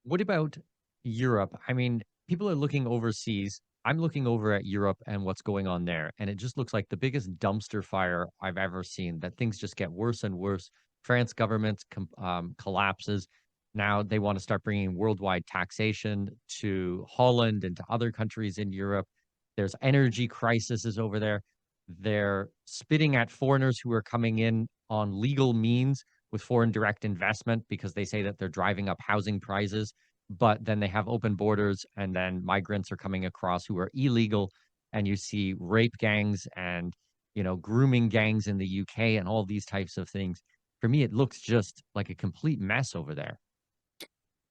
What about Europe? I mean, people are looking overseas. I'm looking over at Europe and what's going on there, and it just looks like the biggest dumpster fire I've ever seen. That things just get worse and worse. France government collapses. Now they want to start bringing worldwide taxation to Holland and to other countries in Europe. There's energy crises over there. They're spitting at foreigners who are coming in on legal means with foreign direct investment because they say that they're driving up housing prices. But then they have open borders, and then migrants are coming across who are illegal. And you see rape gangs and, grooming gangs in the UK and all these types of things. For me, it looks just like a complete mess over there.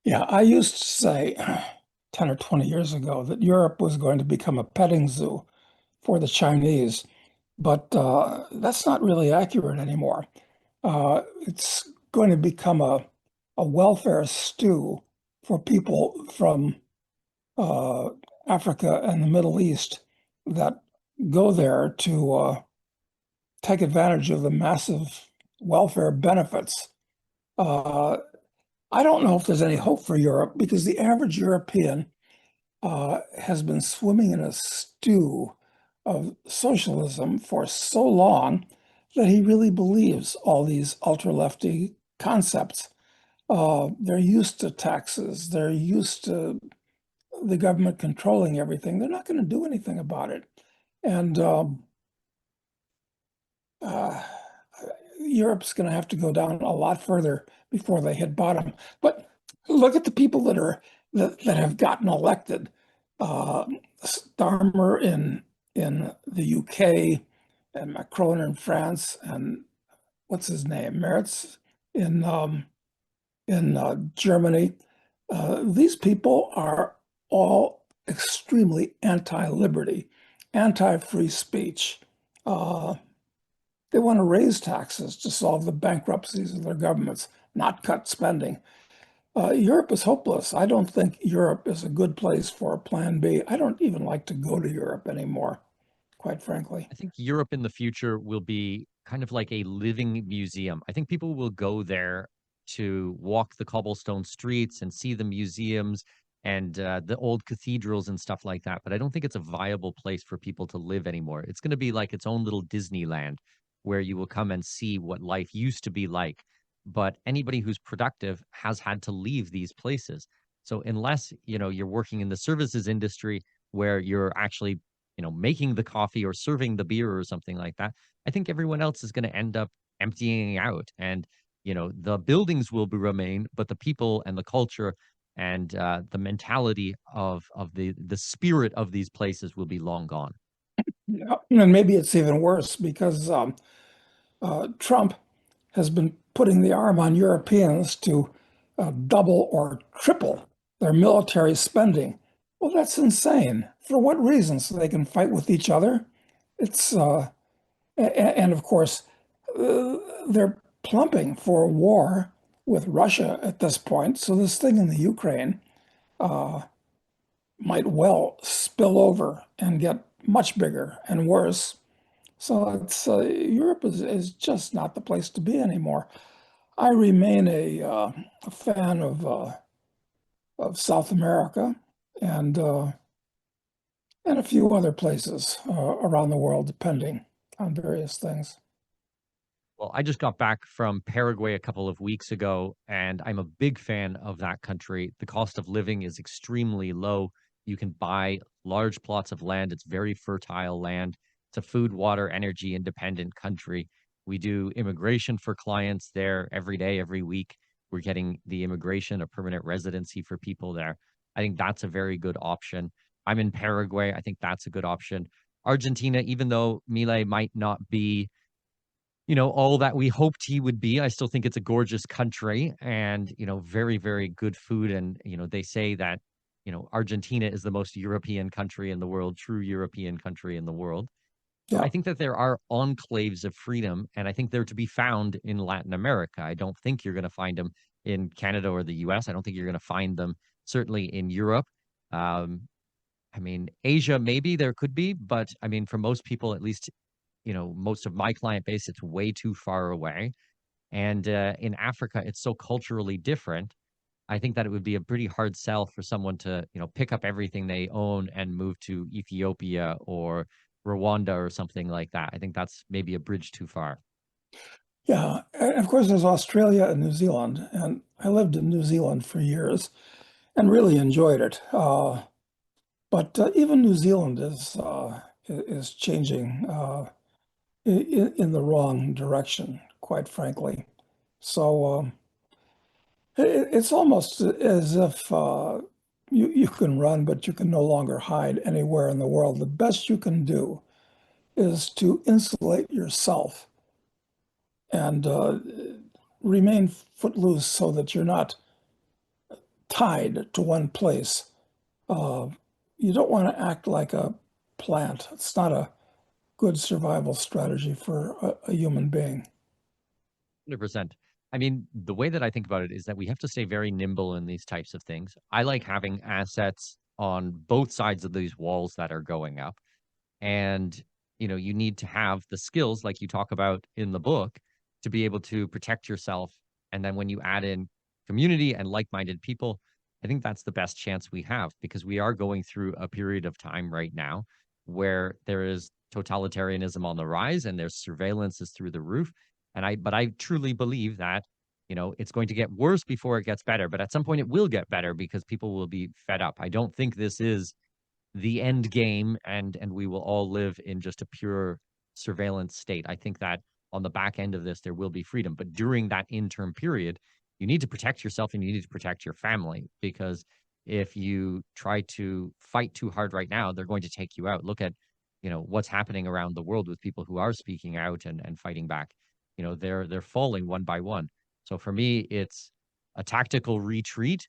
Yeah, I used to say 10 or 20 years ago that Europe was going to become a petting zoo for the Chinese, but that's not really accurate anymore. It's going to become a welfare stew for people from uh, Africa and the Middle East that go there to take advantage of the massive welfare benefits. Uh, I don't know if there's any hope for Europe because the average European has been swimming in a stew of socialism for so long that he really believes all these ultra-lefty concepts. They're used to taxes. They're used to the government controlling everything. They're not going to do anything about it. And uh, Europe's going to have to go down a lot further before they hit bottom. But look at the people that have gotten elected. Starmer in the UK, and Macron in France, and what's his name, Merz in Germany. These people are all extremely anti-liberty, anti-free speech. Uh, they want to raise taxes to solve the bankruptcies of their governments, not cut spending. Europe is hopeless. I don't think Europe is a good place for a plan B. I don't even like to go to Europe anymore, quite frankly. I think Europe in the future will be kind of like a living museum. I think people will go there to walk the cobblestone streets and see the museums and the old cathedrals and stuff like that. But I don't think it's a viable place for people to live anymore. It's going to be like its own little Disneyland where you will come and see what life used to be like. But anybody who's productive has had to leave these places. So unless, you're working in the services industry where you're actually making the coffee or serving the beer or something like that, I think everyone else is going to end up emptying out. And, the buildings will remain, but the people and the culture and the mentality of the spirit of these places will be long gone. Yeah. And maybe it's even worse because Trump has been putting the arm on Europeans to double or triple their military spending. Well, that's insane. For what reason? So they can fight with each other? It's and of course they're plumping for a war with Russia at this point. So this thing in the Ukraine uh, might well spill over and get much bigger and worse. So it's Europe is just not the place to be anymore. I remain a fan of South America and uh, and a few other places around the world, depending on various things. Well, I just got back from Paraguay a couple of weeks ago, and I'm a big fan of that country. The cost of living is extremely low. You can buy large plots of land. It's very fertile land. It's a food, water, energy independent country. We do immigration for clients there every day, every week. We're getting the immigration, a permanent residency for people there. I think that's a very good option. I'm in Paraguay. I think that's a good option. Argentina, even though Milei might not be all that we hoped he would be. I still think it's a gorgeous country and, very, very good food. And, they say that, Argentina is the most European country in the world, true European country in the world. So Yeah, I think that there are enclaves of freedom, and I think they're to be found in Latin America. I don't think you're going to find them in Canada or the US. I don't think you're going to find them certainly in Europe. Um, I mean, Asia, maybe there could be, but I mean, for most people, at least most of my client base, it's way too far away. And in Africa, it's so culturally different I think that it would be a pretty hard sell for someone to, pick up everything they own and move to Ethiopia or Rwanda or something like that. I think that's maybe a bridge too far. Yeah, and of course, there's Australia and New Zealand, and I lived in New Zealand for years and really enjoyed it. But even New Zealand is changing in the wrong direction, quite frankly. So it's almost as if you can run, but you can no longer hide anywhere in the world. The best you can do is to insulate yourself and remain footloose so that you're not tied to one place. Uh, you don't want to act like a plant. It's not a good survival strategy for a human being. 100%. I mean, the way that I think about it is that we have to stay very nimble in these types of things. I like having assets on both sides of these walls that are going up. And, you need to have the skills, like you talk about in the book, to be able to protect yourself. And then when you add in community and like-minded people, I think that's the best chance we have because we are going through a period of time right now where there is totalitarianism on the rise and there's surveillance is through the roof. But I truly believe that, it's going to get worse before it gets better. But at some point it will get better because people will be fed up. I don't think this is the end game and we will all live in just a pure surveillance state. I think that on the back end of this there will be freedom, but during that interim period you need to protect yourself and you need to protect your family because if you try to fight too hard right now they're going to take you out. Look at what's happening around the world with people who are speaking out and fighting back. They're falling one by one. So for me it's a tactical retreat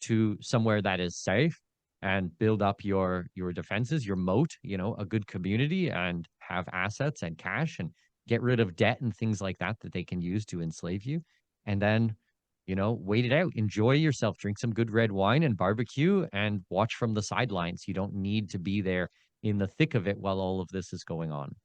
to somewhere that is safe and build up your defenses, your moat, a good community and have assets and cash and get rid of debt and things like that that they can use to enslave you. And then, wait it out. Enjoy yourself, drink some good red wine and barbecue and watch from the sidelines. You don't need to be there in the thick of it while all of this is going on.